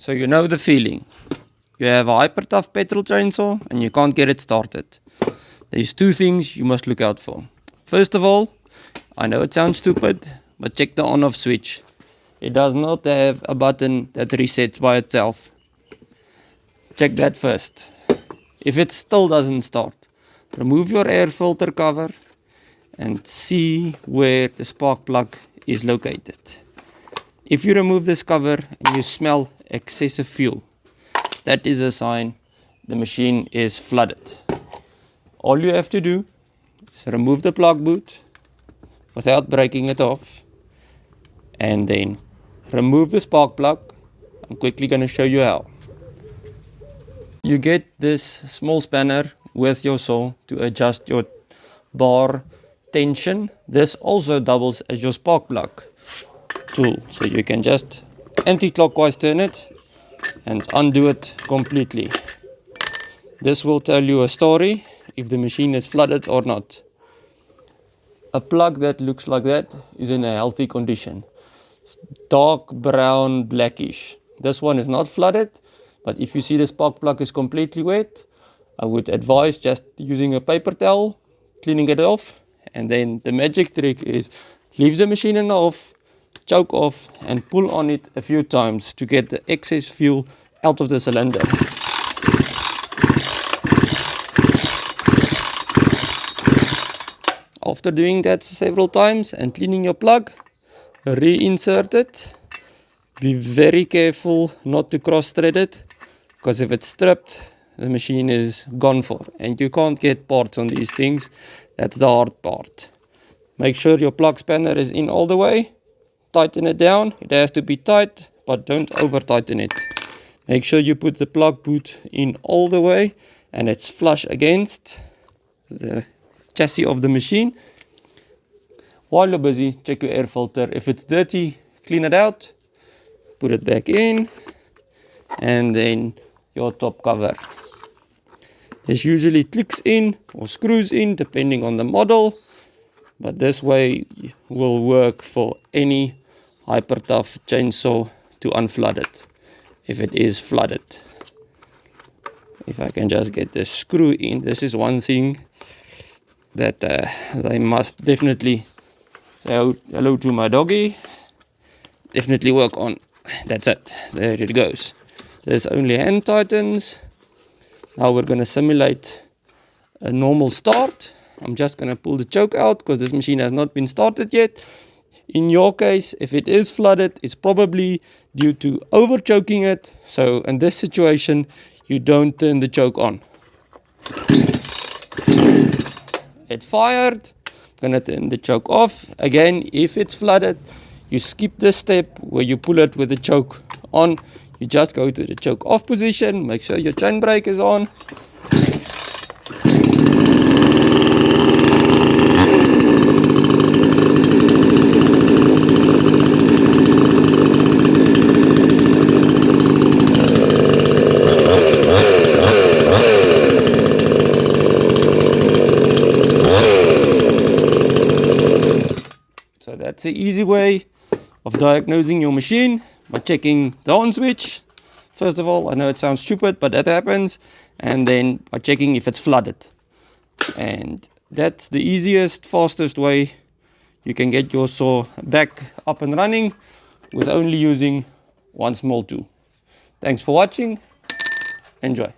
So you know the feeling. You have a hyper tough petrol chainsaw and you can't get it started. There's two things you must look out for. First of all, I know it sounds stupid, but check the on off switch. It does not have a button that resets by itself. Check that first. If it still doesn't start, remove your air filter cover and see where the spark plug is located. If you remove this cover and you smell excessive fuel, that is a sign the machine is flooded. All you have to do is remove the plug boot without breaking it off and then remove the spark plug. I'm quickly going to show you how. You get this small spanner with your saw to adjust your bar tension. This also doubles as your spark plug tool, so you can just anti-clockwise turn it and undo it completely. This will tell you a story if the machine is flooded or not. A plug that looks like that is in a healthy condition. It's dark brown blackish. This one is not flooded, but if you see the spark plug is completely wet, I would advise just using a paper towel, cleaning it off, and then the magic trick is leave the machine in off, choke off and pull on it a few times to get the excess fuel out of the cylinder. After doing that several times and cleaning your plug, reinsert it. Be very careful not to cross thread it, because if it's stripped, the machine is gone for, and you can't get parts on these things. That's the hard part. Make sure your plug spanner is in all the way. Tighten it down. It has to be tight, but don't over tighten it. Make sure you put the plug boot in all the way and it's flush against the chassis of the machine. While you're busy, check your air filter. If it's dirty, clean it out, put it back in, and then your top cover. This usually clicks in or screws in depending on the model, but this way will work for any hyper tough chainsaw to unflood it if it is flooded. If I can just get the screw in, this is one thing that they must definitely say hello to my doggy. Definitely work on. That's it. There it goes. There's only hand tightens. Now we're going to simulate a normal start. I'm just going to pull the choke out because this machine has not been started yet. In your case, if it is flooded, it's probably due to over choking it. So in this situation, you don't turn the choke on. It fired. I'm going to turn the choke off. Again, if it's flooded, you skip this step where you pull it with the choke on. You just go to the choke off position. Make sure your chain brake is on. So that's the easy way of diagnosing your machine by checking the on switch. First of all, I know it sounds stupid, but that happens. And then by checking if it's flooded. And that's the easiest, fastest way you can get your saw back up and running with only using one small tool. Thanks for watching. Enjoy.